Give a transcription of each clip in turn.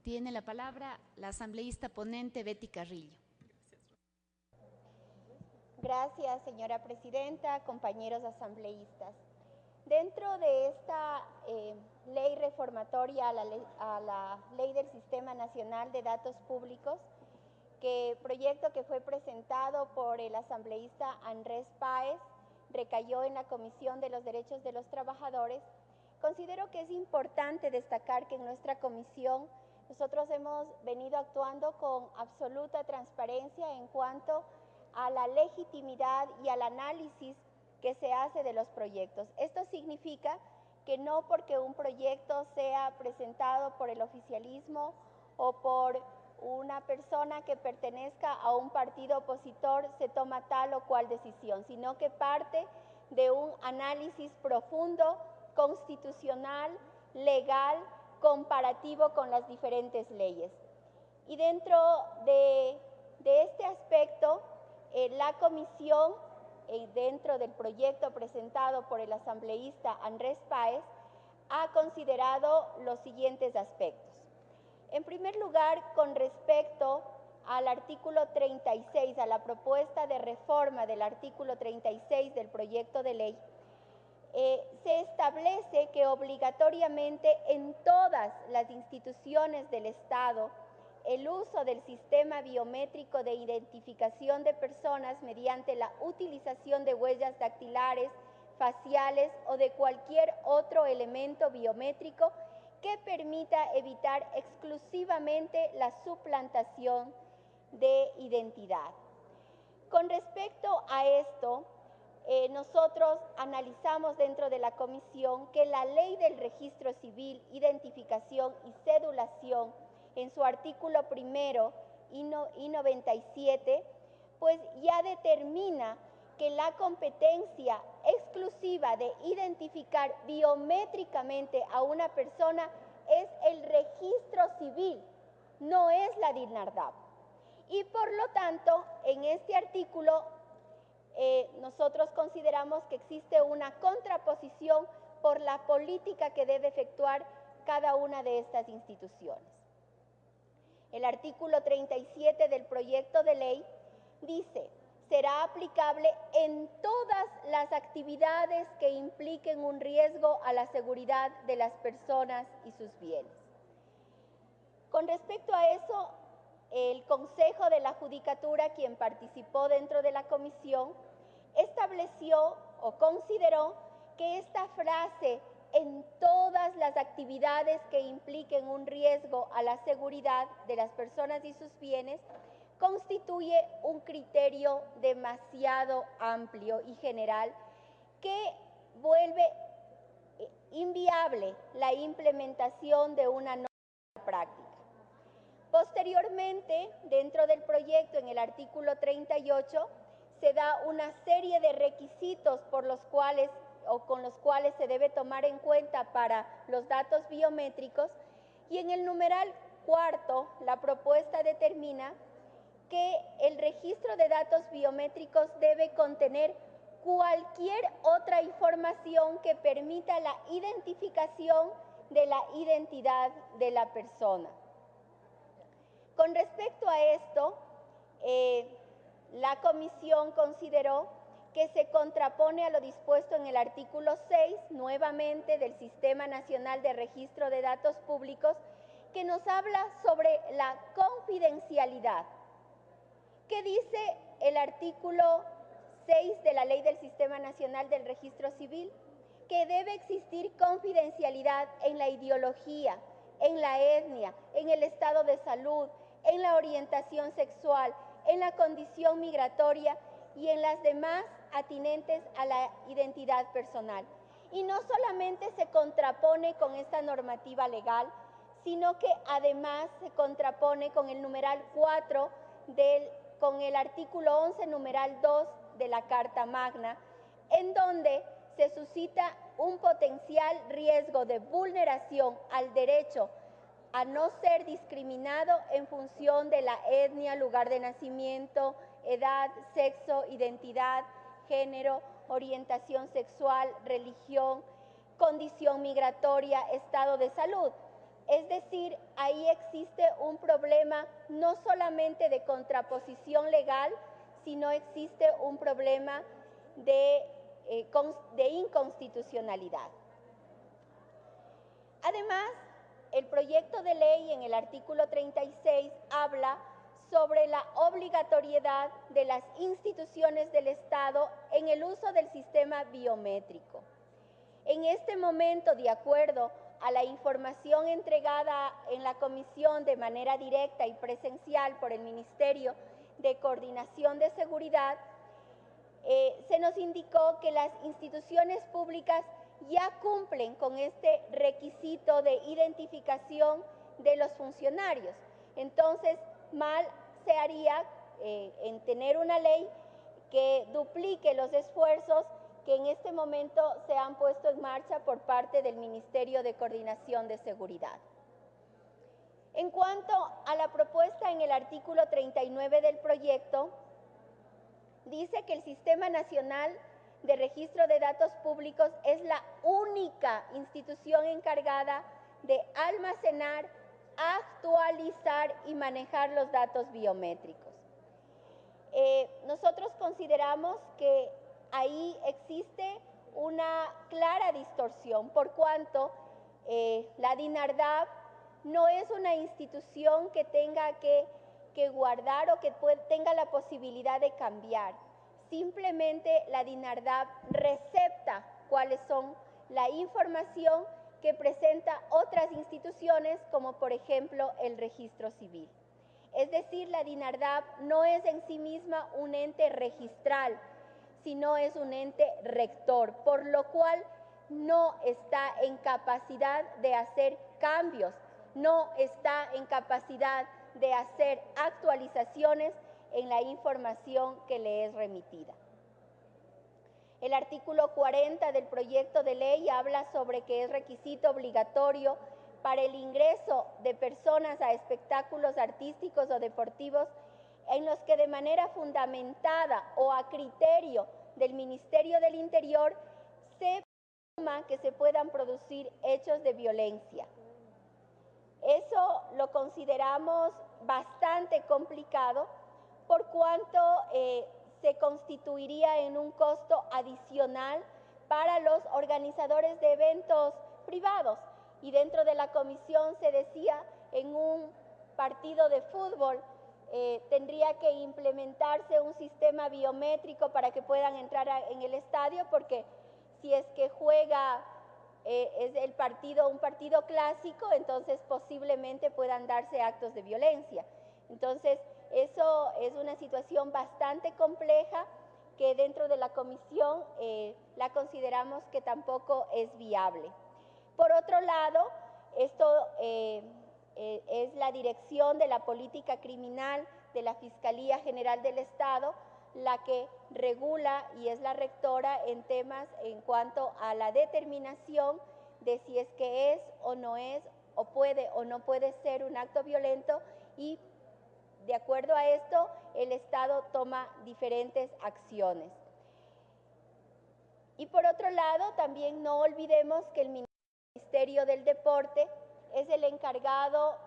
Tiene la palabra la asambleísta ponente Betty Carrillo. Gracias, señora presidenta, compañeros asambleístas. Dentro de esta ley reformatoria a la Ley del Sistema Nacional de Datos Públicos, proyecto que fue presentado por el asambleísta Andrés Páez, recayó en la Comisión de los Derechos de los Trabajadores, considero que es importante destacar que en nuestra comisión nosotros hemos venido actuando con absoluta transparencia en cuanto a la legitimidad y al análisis que se hace de los proyectos. Esto significa que no porque un proyecto sea presentado por el oficialismo o por una persona que pertenezca a un partido opositor se toma tal o cual decisión, sino que parte de un análisis profundo, constitucional, legal, comparativo con las diferentes leyes. Y dentro de este aspecto, la comisión, dentro del proyecto presentado por el asambleísta Andrés Páez, ha considerado los siguientes aspectos. En primer lugar, con respecto al artículo 36, a la propuesta de reforma del artículo 36 del proyecto de ley, se establece que obligatoriamente en todas las instituciones del Estado el uso del sistema biométrico de identificación de personas mediante la utilización de huellas dactilares, faciales o de cualquier otro elemento biométrico que permita evitar exclusivamente la suplantación de identidad. Con respecto a esto, nosotros analizamos dentro de la comisión que la Ley del Registro Civil, Identificación y Cedulación, en su artículo primero y 97, pues ya determina que la competencia exclusiva de identificar biométricamente a una persona es el registro civil, no es la DINARDAP. Y por lo tanto, en este artículo, nosotros consideramos que existe una contraposición por la política que debe efectuar cada una de estas instituciones. El artículo 37 del proyecto de ley dice: será aplicable en todas las actividades que impliquen un riesgo a la seguridad de las personas y sus bienes. Con respecto a eso, el Consejo de la Judicatura, quien participó dentro de la comisión, estableció o consideró que esta frase en todas las actividades que impliquen un riesgo a la seguridad de las personas y sus bienes constituye un criterio demasiado amplio y general que vuelve inviable la implementación de una norma práctica. Posteriormente, dentro del proyecto, en el artículo 38, se da una serie de requisitos por los cuales con los cuales se debe tomar en cuenta para los datos biométricos, y en el numeral cuarto la propuesta determina que el registro de datos biométricos debe contener cualquier otra información que permita la identificación de la identidad de la persona. Con respecto a esto, la comisión consideró que se contrapone a lo dispuesto en el artículo 6, nuevamente, del Sistema Nacional de Registro de Datos Públicos, que nos habla sobre la confidencialidad. ¿Qué dice el artículo 6 de la Ley del Sistema Nacional del Registro Civil? Que debe existir confidencialidad en la ideología, en la etnia, en el estado de salud, en la orientación sexual, en la condición migratoria y en las demás atinentes a la identidad personal. Y no solamente se contrapone con esta normativa legal, sino que además se contrapone con el numeral 4 con el artículo 11, numeral 2 de la Carta Magna, en donde se suscita un potencial riesgo de vulneración al derecho a no ser discriminado en función de la etnia, lugar de nacimiento, edad, sexo, identidad, género, orientación sexual, religión, condición migratoria, estado de salud. Es decir, ahí existe un problema no solamente de contraposición legal, sino existe un problema de inconstitucionalidad. Además, el proyecto de ley en el artículo 36 habla sobre la obligatoriedad de las instituciones del Estado en el uso del sistema biométrico. En este momento, de acuerdo a la información entregada en la comisión de manera directa y presencial por el Ministerio de Coordinación de Seguridad, se nos indicó que las instituciones públicas ya cumplen con este requisito de identificación de los funcionarios. Entonces, mal se haría en tener una ley que duplique los esfuerzos que en este momento se han puesto en marcha por parte del Ministerio de Coordinación de Seguridad. En cuanto a la propuesta en el artículo 39 del proyecto, dice que el Sistema Nacional de Registro de Datos Públicos es la única institución encargada de almacenar, actualizar y manejar los datos biométricos. Nosotros consideramos que ahí existe una clara distorsión, por cuanto la DINARDAP no es una institución que tenga que guardar o que tenga la posibilidad de cambiar. Simplemente la DINARDAP recepta cuáles son la información que presenta otras instituciones, como por ejemplo el registro civil. Es decir, la DINARDAP no es en sí misma un ente registral, sino es un ente rector, por lo cual no está en capacidad de hacer cambios, no está en capacidad de hacer actualizaciones en la información que le es remitida. El artículo 40 del proyecto de ley habla sobre que es requisito obligatorio para el ingreso de personas a espectáculos artísticos o deportivos en los que de manera fundamentada o a criterio del Ministerio del Interior se presuma que se puedan producir hechos de violencia. Eso lo consideramos bastante complicado por cuanto se constituiría en un costo adicional para los organizadores de eventos privados. Y dentro de la comisión se decía, en un partido de fútbol tendría que implementarse un sistema biométrico para que puedan entrar en el estadio, porque si es que juega es un partido clásico, entonces posiblemente puedan darse actos de violencia. Entonces, eso es una situación bastante compleja que dentro de la comisión la consideramos que tampoco es viable. Por otro lado, esto es la Dirección de la Política Criminal de la Fiscalía General del Estado la que regula y es la rectora en temas en cuanto a la determinación de si es que es o no es, o puede o no puede ser un acto violento, y de acuerdo a esto el Estado toma diferentes acciones. Y por otro lado, también no olvidemos que el Ministerio del Deporte es el encargado,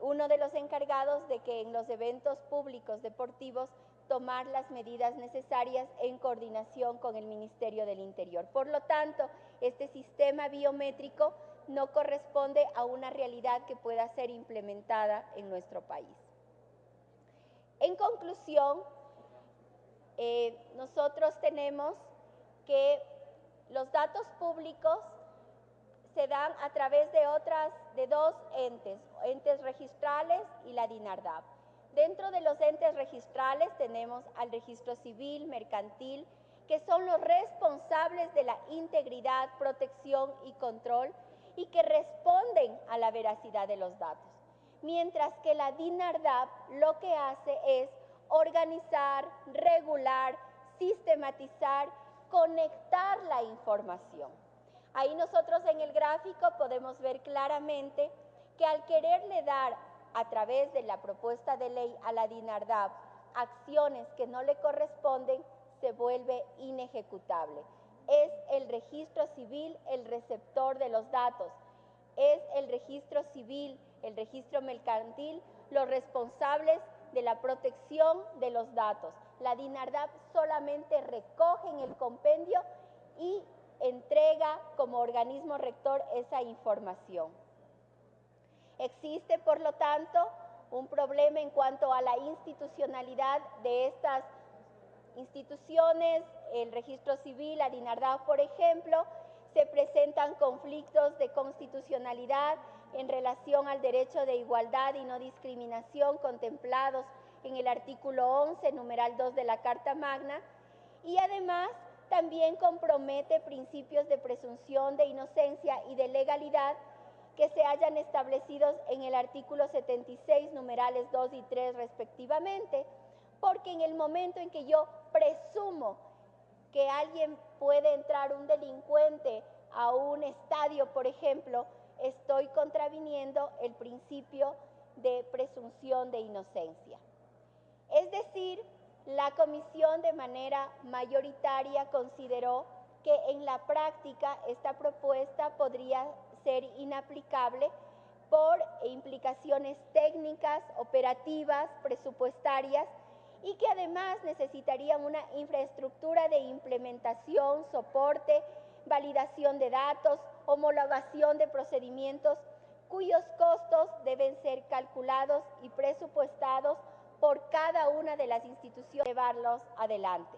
uno de los encargados de que en los eventos públicos deportivos tomar las medidas necesarias en coordinación con el Ministerio del Interior. Por lo tanto, este sistema biométrico no corresponde a una realidad que pueda ser implementada en nuestro país. En conclusión, nosotros tenemos que los datos públicos se dan a través de dos entes registrales y la DINARDAP. Dentro de los entes registrales tenemos al registro civil, mercantil, que son los responsables de la integridad, protección y control y que responden a la veracidad de los datos. Mientras que la DINARDAP lo que hace es organizar, regular, sistematizar, conectar la información. Ahí nosotros en el gráfico podemos ver claramente que al quererle dar a través de la propuesta de ley a la DINARDAP acciones que no le corresponden, se vuelve inejecutable. Es el registro civil el receptor de los datos. es el registro civil, el registro mercantil, los responsables de la protección de los datos. La DINARDAP solamente recoge en el compendio y entrega como organismo rector esa información. Existe, por lo tanto, un problema en cuanto a la institucionalidad de estas instituciones. El registro civil, la DINARDAP, por ejemplo, se presentan conflictos de constitucionalidad en relación al derecho de igualdad y no discriminación contemplados en el artículo 11, numeral 2 de la Carta Magna, y además también compromete principios de presunción de inocencia y de legalidad que se hayan establecidos en el artículo 76, numerales 2 y 3 respectivamente, porque en el momento en que yo presumo que alguien puede entrar, un delincuente, a un estadio, por ejemplo, estoy contraviniendo el principio de presunción de inocencia. Es decir, la comisión de manera mayoritaria consideró que en la práctica esta propuesta podría ser inaplicable por implicaciones técnicas, operativas, presupuestarias, y que además necesitarían una infraestructura de implementación, soporte, validación de datos, homologación de procedimientos, cuyos costos deben ser calculados y presupuestados por cada una de las instituciones para llevarlos adelante.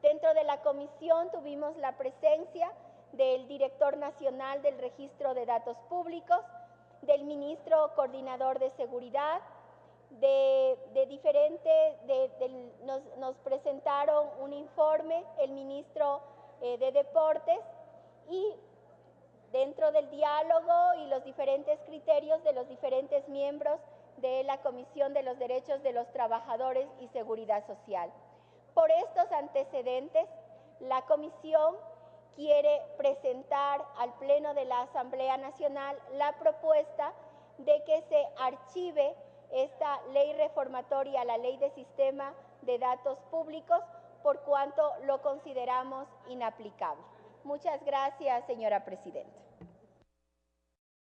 Dentro de la comisión tuvimos la presencia del director nacional del Registro de Datos Públicos, del ministro coordinador de Seguridad, nos presentaron un informe el ministro de Deportes, y dentro del diálogo y los diferentes criterios de los diferentes miembros de la Comisión de los Derechos de los Trabajadores y Seguridad Social. Por estos antecedentes, la Comisión quiere presentar al Pleno de la Asamblea Nacional la propuesta de que se archive esta ley reformatoria a la Ley de Sistema de Datos Públicos, por cuanto lo consideramos inaplicable. Muchas gracias, señora presidenta.